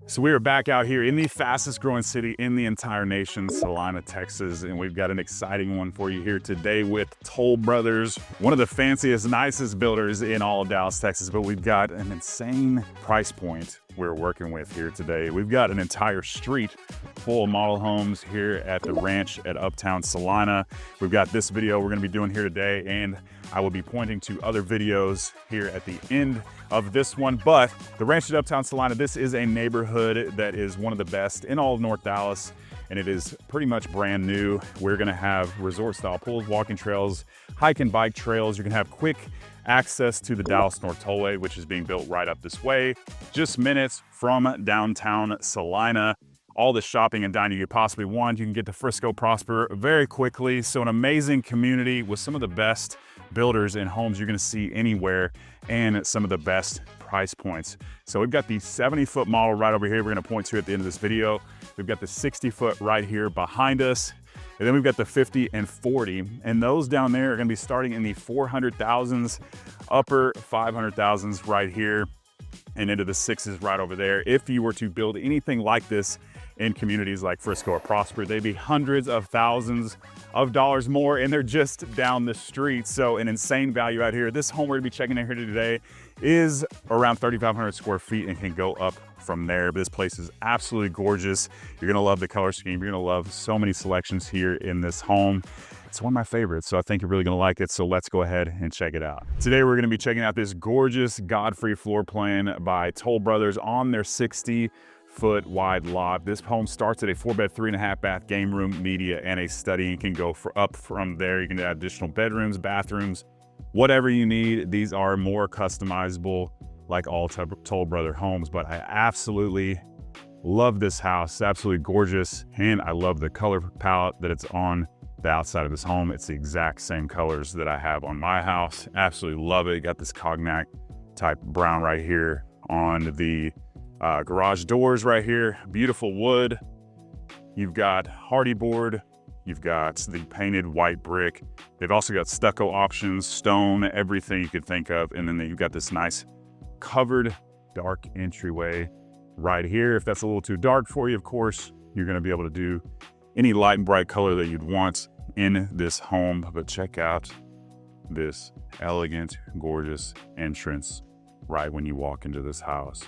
So we are back out here in the fastest growing city in the entire nation, Celina, Texas, and we've got an exciting one for you here today with Toll Brothers, one of the fanciest, nicest builders in all of Dallas, Texas, but we've got an insane price point we're working with here today. We've got an entire street full of model homes here at the ranch at Uptown Celina. We've got this video we're gonna be doing here today, and I will be pointing to other videos here at the end of this one. But the ranch at Uptown Celina, this is a neighborhood that is one of the best in all of North Dallas, and it is pretty much brand new. We're gonna have resort style pools, walking trails, hike and bike trails. You're gonna have quick access to the Dallas North Tollway, which is being built right up this way, just minutes from downtown Celina. All the shopping and dining you possibly want. You can get to Frisco Prosper very quickly. So an amazing community with some of the best builders and homes you're gonna see anywhere, and some of the best price points. So we've got the 70-foot model right over here we're gonna point to at the end of this video. We've got the 60-foot right here behind us. And then we've got the 50 and 40. And those down there are gonna be starting in the 400,000s, upper 500,000s right here, and into the sixes right over there. If you were to build anything like this in communities like Frisco or Prosper, they'd be hundreds of thousands of dollars more, and they're just down the street. So an insane value out here. This home we're gonna be checking in here today is around 3,500 square feet and can go up from there. But this place is absolutely gorgeous. You're gonna love the color scheme. You're gonna love so many selections here in this home. It's one of my favorites, so I think you're really gonna like it. So let's go ahead and check it out. Today we're gonna be checking out this gorgeous Godfrey floor plan by Toll Brothers on their 60-foot wide lot. This home starts at a 4-bed, 3.5-bath game room, media, and a study. You can go up from there. You can add additional bedrooms, bathrooms, whatever you need. These are more customizable like all Toll Brother homes, but I absolutely love this house. It's absolutely gorgeous, and I love the color palette that it's on the outside of this home. It's the exact same colors that I have on my house. Absolutely love it. You got this cognac type brown right here on the garage doors right here. Beautiful wood. You've got hardy board. You've got the painted white brick. They've also got stucco options, stone, everything you could think of. And then you've got this nice covered dark entryway right here. If that's a little too dark for you, of course, you're gonna be able to do any light and bright color that you'd want in this home. But check out this elegant, gorgeous entrance right when you walk into this house.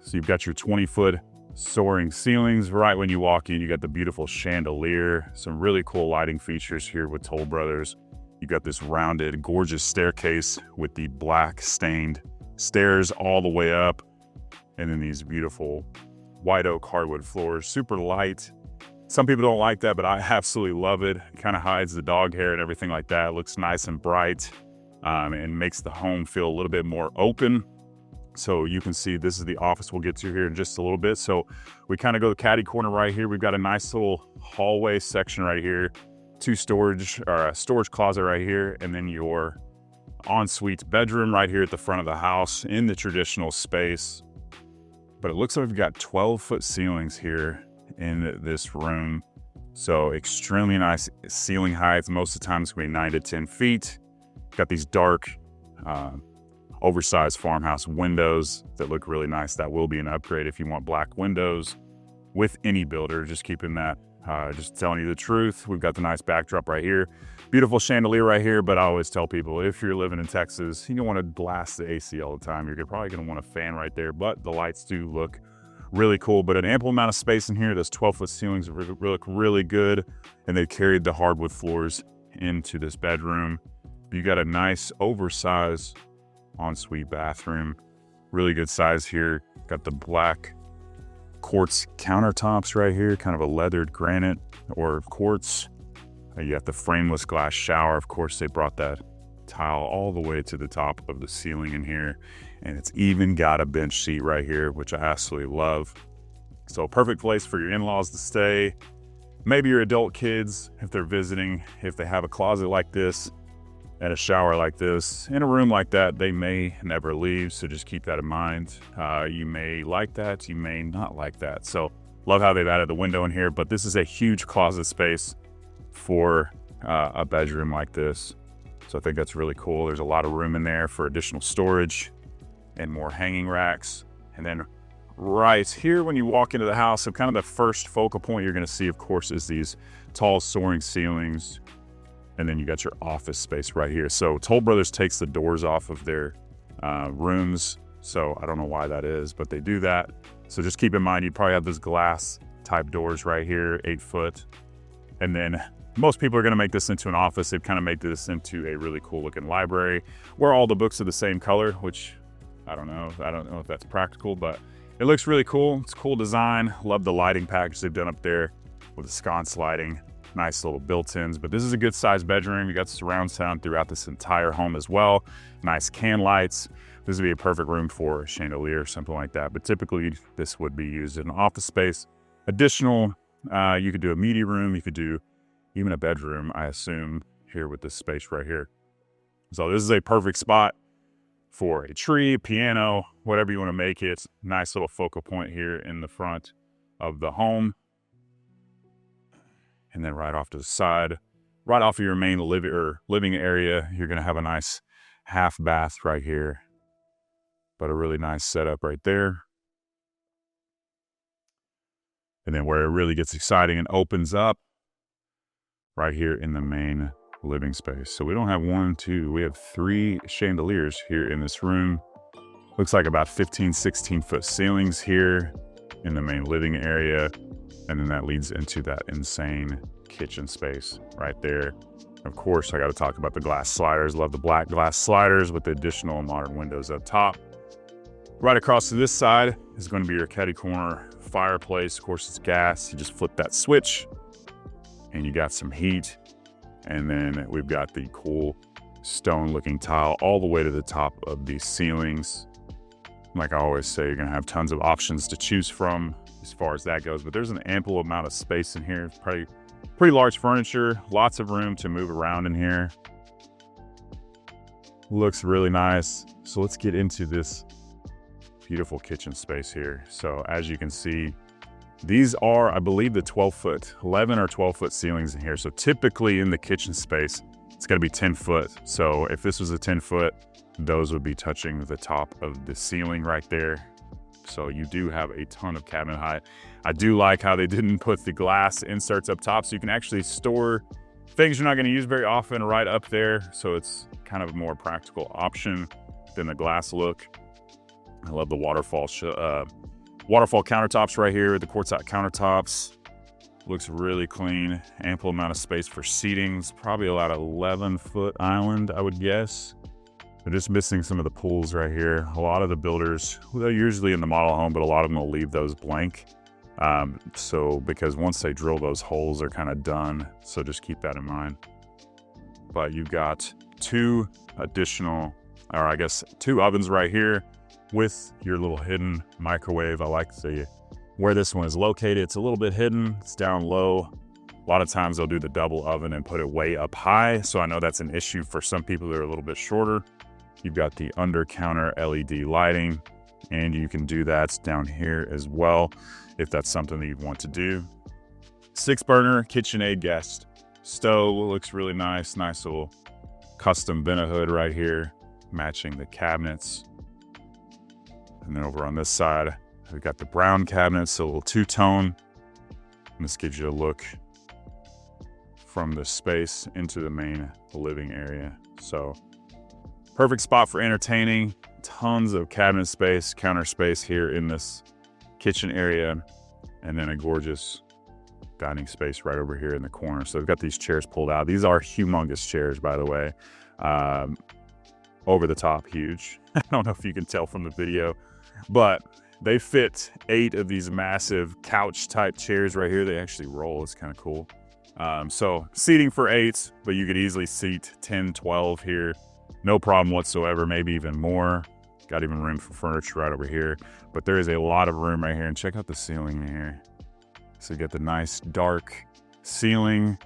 So you've got your 20-foot soaring ceilings right when you walk in. You got the beautiful chandelier, some really cool lighting features here with Toll Brothers. You got this rounded, gorgeous staircase with the black stained stairs all the way up. And then these beautiful white oak hardwood floors, super light. Some people don't like that, but I absolutely love it. It kind of hides the dog hair and everything like that. It looks nice and bright, and makes the home feel a little bit more open. So you can see this is the office we'll get to here in just a little bit. So we kind of go the caddy corner right here. We've got a nice little hallway section right here, a storage closet right here, and then your ensuite bedroom right here at the front of the house in the traditional space. But it looks like we've got 12-foot ceilings here in this room. So extremely nice ceiling heights. Most of the time it's gonna be 9 to 10 feet. Got these dark, oversized farmhouse windows that look really nice. That will be an upgrade if you want black windows with any builder. Just keeping that, just telling you the truth. We've got the nice backdrop right here. Beautiful chandelier right here, but I always tell people, if you're living in Texas, you don't want to blast the AC all the time. You're probably gonna want a fan right there, but the lights do look really cool. But an ample amount of space in here. Those 12-foot ceilings look really good, and they carried the hardwood floors into this bedroom. You got a nice oversized ensuite bathroom, really good size here. Got the black quartz countertops right here, kind of a leathered granite or quartz. You got the frameless glass shower. Of course, they brought that tile all the way to the top of the ceiling in here, and it's even got a bench seat right here, which I absolutely love. So perfect place for your in-laws to stay, maybe your adult kids if they're visiting. If they have a closet like this and a shower like this in a room like that, they may never leave, so just keep that in mind. You may like that, you may not like that. So love how they've added the window in here, but this is a huge closet space for a bedroom like this. So I think that's really cool. There's a lot of room in there for additional storage and more hanging racks. And then right here when you walk into the house. So kind of the first focal point you're gonna see, of course, is these tall soaring ceilings. And then you got your office space right here. So Toll Brothers takes the doors off of their rooms. So I don't know why that is, but they do that. So just keep in mind, you probably have those glass type doors right here, 8 foot. And then most people are gonna make this into an office. They've kind of made this into a really cool looking library where all the books are the same color, which I don't know if that's practical, but it looks really cool. It's a cool design. Love the lighting package they've done up there with the sconce lighting. Nice little built-ins, but this is a good sized bedroom. You got surround sound throughout this entire home as well. Nice can lights. This would be a perfect room for a chandelier or something like that, but typically this would be used in office space. Additional, you could do a media room, you could do even a bedroom, I assume, here with this space right here. So this is a perfect spot for a tree, piano, whatever you want to make it. Nice little focal point here in the front of the home. And then right off to the side, right off of your main living area, you're gonna have a nice half bath right here, but a really nice setup right there. And then where it really gets exciting and opens up right here in the main living space. So we don't have 1, 2, we have 3 chandeliers here in this room. Looks like about 15, 16 foot ceilings here in the main living area. And then that leads into that insane kitchen space right there. Of course, I got to talk about the glass sliders. Love the black glass sliders with the additional modern windows up top. Right across to this side is going to be your caddy corner fireplace. Of course, it's gas. You just flip that switch and you got some heat. And then we've got the cool stone looking tile all the way to the top of these ceilings. Like I always say, you're going to have tons of options to choose from as far as that goes, but there's an ample amount of space in here. It's pretty large furniture, lots of room to move around in here. Looks really nice. So let's get into this beautiful kitchen space here. So as you can see, these are, I believe, the 11 or 12 foot ceilings in here. So typically in the kitchen space, it's gonna be 10 foot. So if this was a 10 foot, those would be touching the top of the ceiling right there. So you do have a ton of cabinet height. I do like how they didn't put the glass inserts up top, so you can actually store things you're not going to use very often right up there. So it's kind of a more practical option than the glass look. I love the waterfall countertops right here, the quartzite countertops. Looks really clean. Ample amount of space for seating. It's probably about an 11 foot island, I would guess. They're just missing some of the pools right here. A lot of the builders, well, they're usually in the model home, but a lot of them will leave those blank. So because once they drill those holes, they're kind of done. So just keep that in mind. But you've got 2 additional, or I guess 2 ovens right here with your little hidden microwave. I like where this one is located. It's a little bit hidden, it's down low. A lot of times they'll do the double oven and put it way up high. So I know that's an issue for some people that are a little bit shorter. You've got the under counter LED lighting, and you can do that down here as well if that's something that you want to do. 6 burner KitchenAid gas stove looks really nice. Nice little custom vent hood right here, matching the cabinets. And then over on this side, we've got the brown cabinets, so a little two-tone. And this gives you a look from the space into the main living area. So perfect spot for entertaining. Tons of cabinet space, counter space here in this kitchen area, and then a gorgeous dining space right over here in the corner. So we've got these chairs pulled out. These are humongous chairs, by the way. Over the top, huge. I don't know if you can tell from the video, but they fit 8 of these massive couch type chairs right here. They actually roll. It's kind of cool. So seating for 8, but you could easily seat 10, 12 here. No problem whatsoever, maybe even more. Got even room for furniture right over here. But there is a lot of room right here. And check out the ceiling here. So you get the nice dark ceiling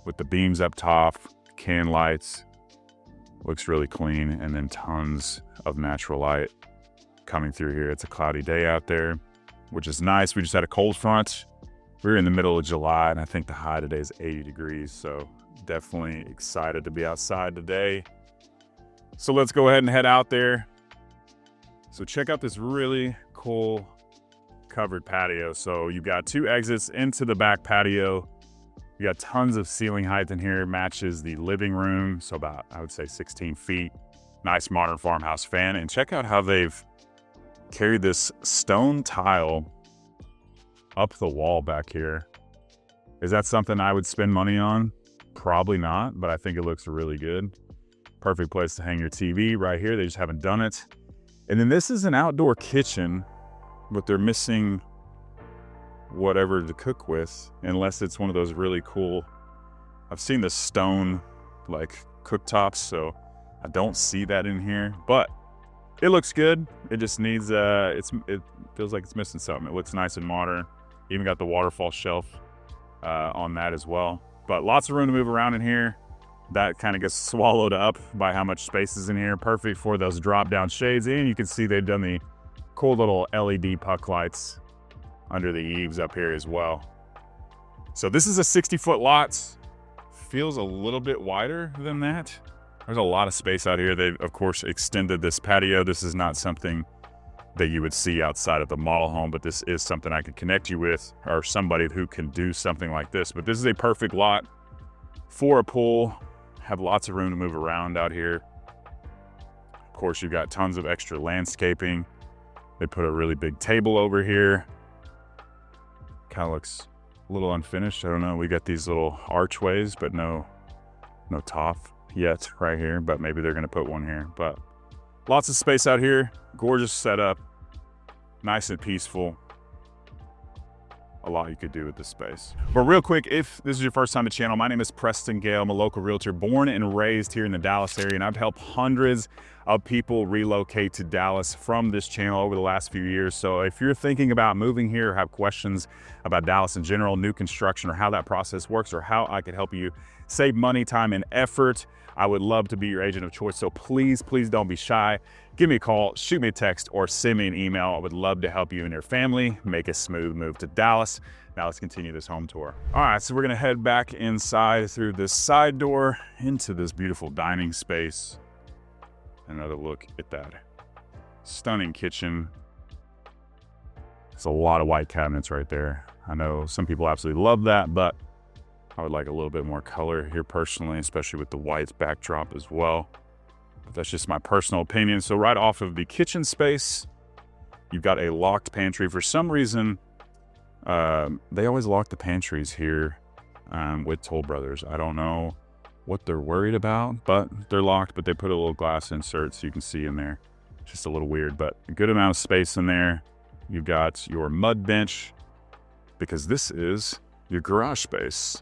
with the beams up top, can lights. Looks really clean. And then tons of natural light coming through here. It's a cloudy day out there, which is nice. We just had a cold front. We're in the middle of July, and I think the high today is 80 degrees. So definitely excited to be outside today. So let's go ahead and head out there. So check out this really cool covered patio. So you've got 2 exits into the back patio. You got tons of ceiling height in here, matches the living room. So about, I would say 16 feet. Nice modern farmhouse fan. And check out how they've carried this stone tile up the wall back here. Is that something I would spend money on? Probably not, but I think it looks really good. Perfect place to hang your TV right here. They just haven't done it. And then this is an outdoor kitchen, but they're missing whatever to cook with, unless it's one of those really cool, I've seen the stone like cooktops, so I don't see that in here, but it looks good. It just needs, it feels like it's missing something. It looks nice and modern. Even got the waterfall shelf on that as well. But lots of room to move around in here. That kind of gets swallowed up by how much space is in here. Perfect for those drop down shades. And you can see they've done the cool little LED puck lights under the eaves up here as well. So this is a 60-foot lot. Feels a little bit wider than that. There's a lot of space out here. They've, of course, extended this patio. This is not something that you would see outside of the model home, but this is something I could connect you with, or somebody who can do something like this. But this is a perfect lot for a pool. Have lots of room to move around out here. Of course, you've got tons of extra landscaping. They put a really big table over here. Kind of looks a little unfinished. I don't know. We got these little archways, but no top yet right here, but maybe they're gonna put one here. But lots of space out here. Gorgeous setup. Nice and peaceful. A lot you could do with this space. But real quick, if this is your first time to the channel, my name is Preston Gale. I'm a local realtor born and raised here in the Dallas area, and I've helped hundreds of people relocate to Dallas from this channel over the last few years. So if you're thinking about moving here or have questions about Dallas in general, new construction, or how that process works, or how I could help you save money, time, and effort, I would love to be your agent of choice. So please don't be shy. Give me a call, shoot me a text, or send me an email. I would love to help you and your family make a smooth move to Dallas. Now let's continue this home tour. All right, so we're gonna head back inside through this side door into this beautiful dining space. Another look at that stunning kitchen. There's a lot of white cabinets right there. I know some people absolutely love that, but I would like a little bit more color here personally, especially with the white backdrop as well. But that's just my personal opinion. So right off of the kitchen space, you've got a locked pantry. For some reason, they always lock the pantries here with Toll Brothers. I don't know what they're worried about, but they're locked, but they put a little glass insert so you can see in there. Just a little weird, but a good amount of space in there. You've got your mud bench, because this is your garage space.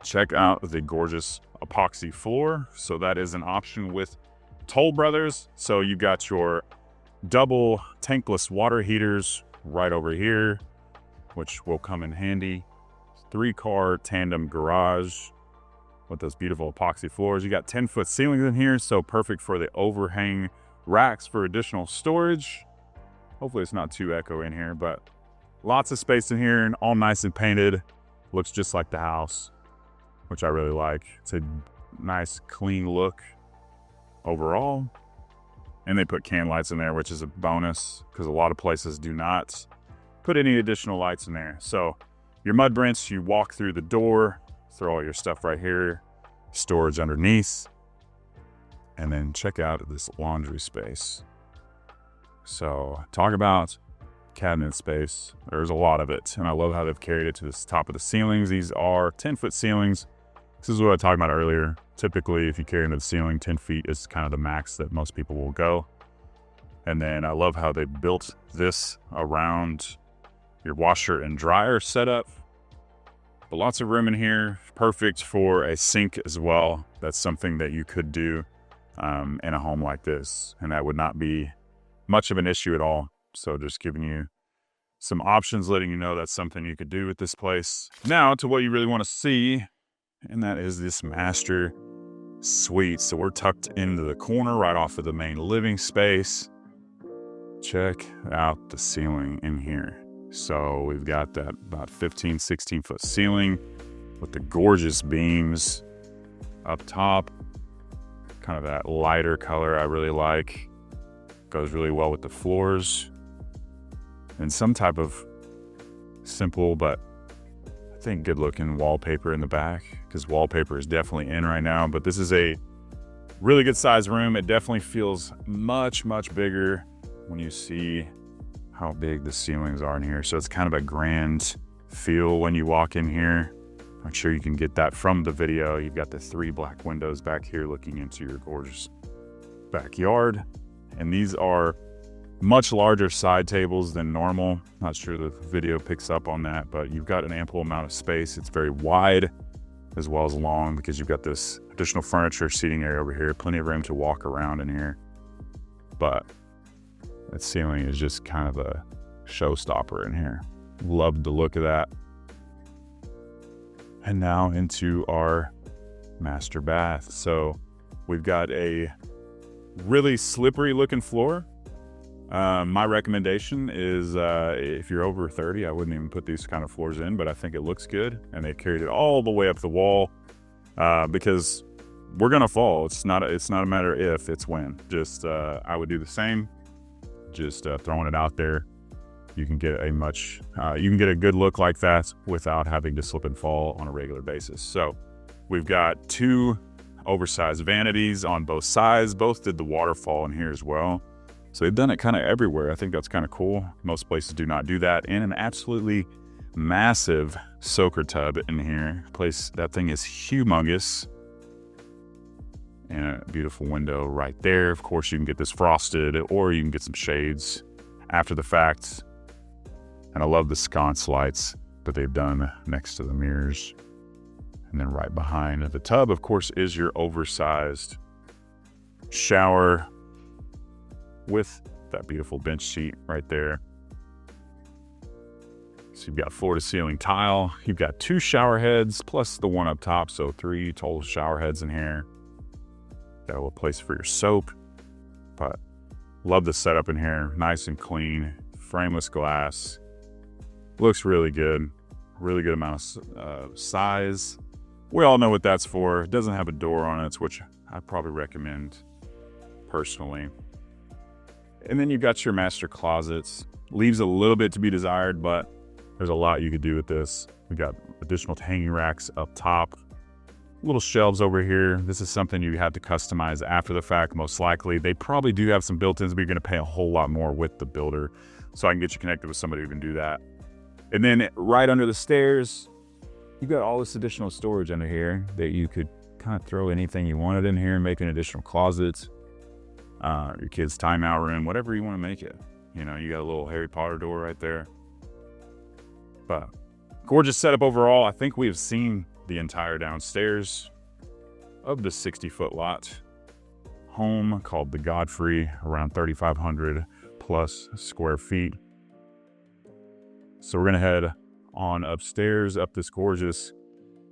Check out the gorgeous epoxy floor. So that is an option with Toll Brothers. So you got your double tankless water heaters right over here, which will come in handy. 3-car tandem garage with those beautiful epoxy floors. You got 10-foot ceilings in here, so perfect for the overhang racks for additional storage. Hopefully it's not too echoey in here, but lots of space in here and all nice and painted. Looks just like the house, which I really like. It's a nice, clean look overall. And they put can lights in there, which is a bonus because a lot of places do not put any additional lights in there. So your mud bench, you walk through the door, throw all your stuff right here, storage underneath, and then check out this laundry space. So talk about cabinet space. There's a lot of it, and I love how they've carried it to the top of the ceilings. These are 10-foot ceilings. This is what I talked about earlier. Typically, if you carry into the ceiling, 10 feet is kind of the max that most people will go. And then I love how they built this around your washer and dryer setup. But lots of room in here, perfect for a sink as well. That's something that you could do in a home like this, and that would not be much of an issue at all. So just giving you some options, letting you know that's something you could do with this place. Now to what you really want to see, and that is this master suite. So we're tucked into the corner right off of the main living space. Check out the ceiling in here. So we've got that about 15, 16-foot ceiling with the gorgeous beams up top. Kind of that lighter color I really like. Goes really well with the floors. and some type of simple, but I think good looking wallpaper in the back, because wallpaper is definitely in right now. But this is a really good sized room. It definitely feels much, much bigger when you see how big the ceilings are in here. So it's kind of a grand feel when you walk in here. I'm sure you can get that from the video. You've got the 3 black windows back here looking into your gorgeous backyard. And these are much larger side tables than normal. Not sure the video picks up on that, but you've got an ample amount of space. It's very wide as well as long, because you've got this additional furniture seating area over here. Plenty of room to walk around in here. But that ceiling is just kind of a showstopper in here. Love the look of that. And now into our master bath. So we've got a really slippery looking floor. My recommendation is if you're over 30, I wouldn't even put these kind of floors in, but I think it looks good. And they carried it all the way up the wall because we're gonna fall. It's not a matter if, it's when. Just I would do the same. Just throwing it out there. You can get a good look like that without having to slip and fall on a regular basis. So we've got 2 oversized vanities on both sides. Both did the waterfall in here as well. So they've done it kind of everywhere. I think that's kind of cool. Most places do not do that. And an absolutely massive soaker tub in here. That thing is humongous. And a beautiful window right there. Of course, you can get this frosted, or you can get some shades after the fact. And I love the sconce lights that they've done next to the mirrors. And then right behind the tub, of course, is your oversized shower with that beautiful bench seat right there. So you've got floor to ceiling tile. You've got 2 shower heads plus the one up top, so 3 total shower heads in here. Got a little place for your soap, but love the setup in here. Nice and clean, frameless glass. Looks really good. Really good amount of size. We all know what that's for. It doesn't have a door on it, which I probably recommend personally. And then you've got your master closets. Leaves a little bit to be desired, but there's a lot you could do with this. We've got additional hanging racks up top. Little shelves over here. This is something you have to customize after the fact, most likely. They probably do have some built-ins, but you're gonna pay a whole lot more with the builder. So I can get you connected with somebody who can do that. And then right under the stairs, you've got all this additional storage under here that you could kind of throw anything you wanted in here and make an additional closet, your kid's timeout room, whatever you want to make it. You know, you got a little Harry Potter door right there. But gorgeous setup overall. I think we have seen the entire downstairs of the 60-foot lot home called the Godfrey, around 3,500 plus square feet. So we're gonna head on upstairs, up this gorgeous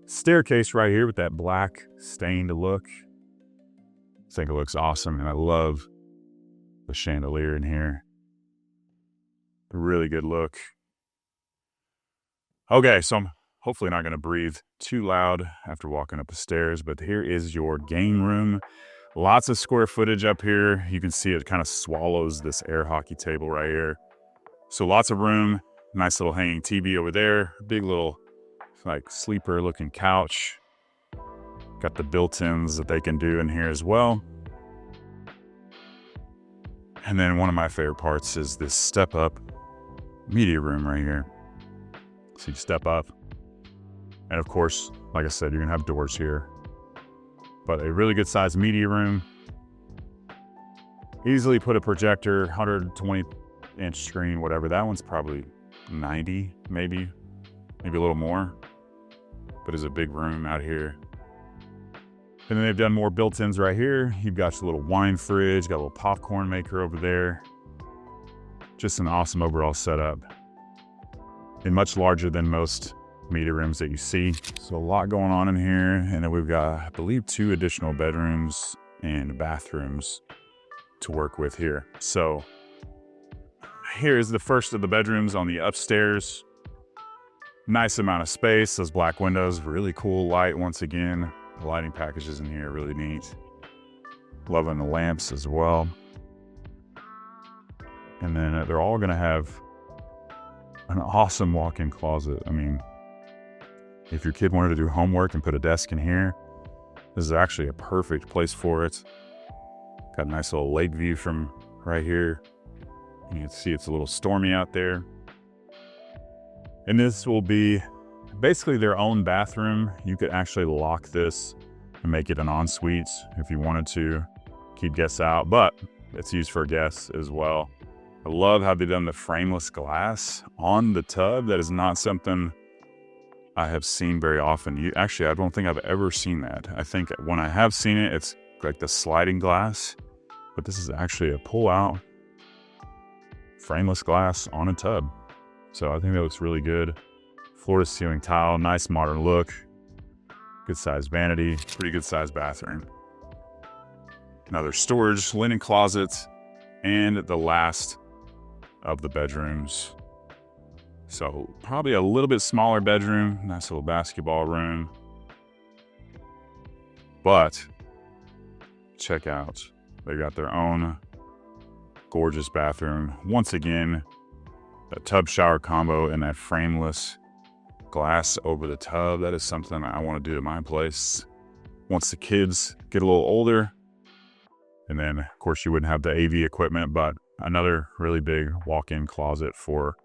staircase right here with that black stained look. I think it looks awesome, and I love the chandelier in here. A really good look. Okay, so I'm hopefully not gonna breathe too loud after walking up the stairs, but here is your game room. Lots of square footage up here. You can see it kind of swallows this air hockey table right here. So lots of room. Nice little hanging TV over there. Big little like sleeper looking couch. Got the built-ins that they can do in here as well. And then one of my favorite parts is this step up media room right here. So you step up. And of course, like I said, you're gonna have doors here. But a really good sized media room. Easily put a projector, 120-inch screen, whatever. That one's probably 90, maybe a little more. But it's a big room out here. And then they've done more built-ins right here. You've got your little wine fridge, got a little popcorn maker over there. Just an awesome overall setup. And much larger than most media rooms that you see. So a lot going on in here. And then we've got, I believe, 2 additional bedrooms and bathrooms to work with here. So here is the first of the bedrooms on the upstairs. Nice amount of space, those black windows, really cool light once again. The lighting packages in here are really neat. Loving the lamps as well. And then they're all gonna have An awesome walk-in closet. I mean, if your kid wanted to do homework and put a desk in here, this is actually a perfect place for it. Got a nice little lake view from right here. You can see it's a little stormy out there. And this will be basically their own bathroom. You could actually lock this and make it an ensuite if you wanted to keep guests out, but it's used for guests as well. I love how they've done the frameless glass on the tub. That is not something I have seen very often. Actually, I don't think I've ever seen that. I think when I have seen it, it's like the sliding glass, but this is actually a pull-out frameless glass on a tub. So I think that looks really good. Floor to ceiling tile, nice modern look. Good sized vanity, pretty good sized bathroom. Another storage, linen closet, and the last of the bedrooms. So probably a little bit smaller bedroom, nice little basketball room. But check out, they got their own gorgeous bathroom. Once again, a tub shower combo and that frameless glass over the tub. That is something I want to do at my place once the kids get a little older. And then of course you wouldn't have the AV equipment, but another really big walk-in closet for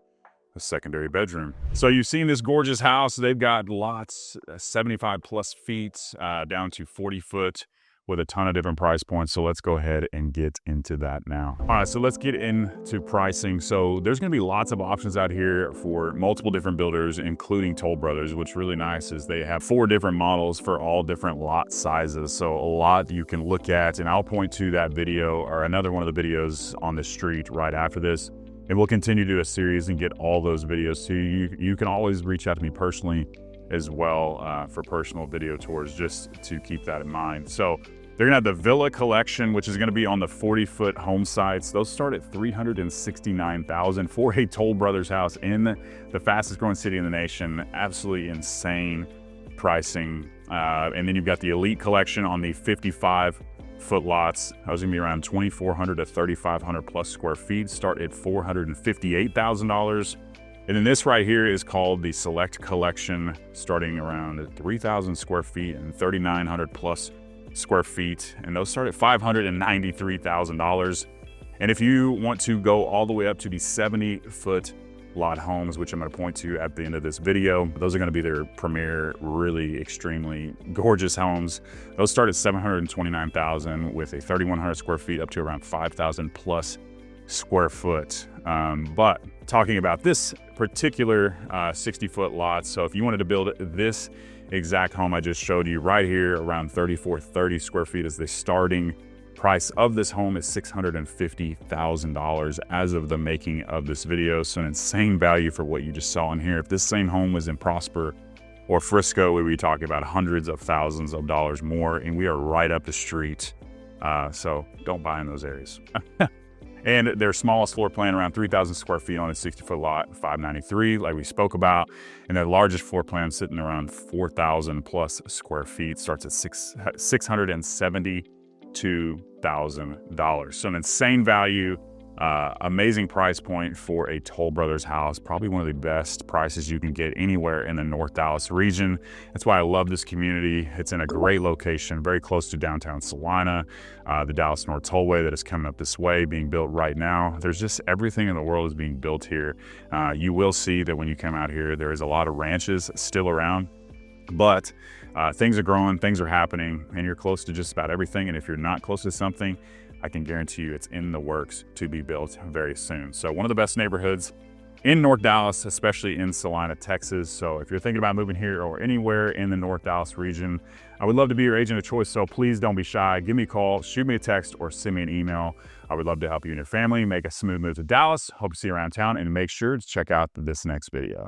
a secondary bedroom. So you've seen this gorgeous house. They've got lots, 75 plus feet down to 40 foot with a ton of different price points. So let's go ahead and get into that now. All right, so let's get into pricing. So there's gonna be lots of options out here for multiple different builders, including Toll Brothers. What's really nice is they have 4 different models for all different lot sizes. So a lot you can look at, and I'll point to that video or another one of the videos on the street right after this. And we'll continue to do a series and get all those videos to you. You can always reach out to me personally as well for personal video tours, just to keep that in mind. So they're gonna have the Villa Collection, which is gonna be on the 40-foot home sites. Those start at $369,000 for a Toll Brothers house in the fastest growing city in the nation. Absolutely insane pricing. And then you've got the Elite Collection on the 55-foot lots. Those are gonna be around 2,400 to 3,500 plus square feet, start at $458,000. And then this right here is called the Select Collection, starting around 3,000 square feet and 3,900 plus square feet. And those start at $593,000. And if you want to go all the way up to the 70-foot lot homes, which I'm going to point to at the end of this video, those are going to be their premier, really extremely gorgeous homes. Those start at $729,000 with a 3,100 square feet up to around 5,000 plus square foot. But talking about this particular 60-foot lot, so if you wanted to build this exact home I just showed you right here, around 3,430 square feet is the starting price of this home, is $650,000 as of the making of this video. So an insane value for what you just saw in here. If this same home was in Prosper or Frisco, we would be talking about hundreds of thousands of dollars more, and we are right up the street. So don't buy in those areas. And their smallest floor plan, around 3,000 square feet on a 60-foot lot, $593,000, like we spoke about. And their largest floor plan sitting around 4,000 plus square feet, starts at $672,000. So an insane value, amazing price point for a Toll Brothers house. Probably one of the best prices you can get anywhere in the North Dallas region. That's why I love this community. It's in a great location, very close to downtown Celina, the Dallas North Tollway that is coming up this way, being built right now. There's just everything in the world is being built here. You will see that when you come out here, there is a lot of ranches still around, but things are growing, things are happening, and you're close to just about everything. And if you're not close to something, I can guarantee you it's in the works to be built very soon. So one of the best neighborhoods in North Dallas, especially in Celina, Texas. So if you're thinking about moving here or anywhere in the North Dallas region, I would love to be your agent of choice. So please don't be shy. Give me a call, shoot me a text, or send me an email. I would love to help you and your family make a smooth move to Dallas. Hope to see you around town, and make sure to check out this next video.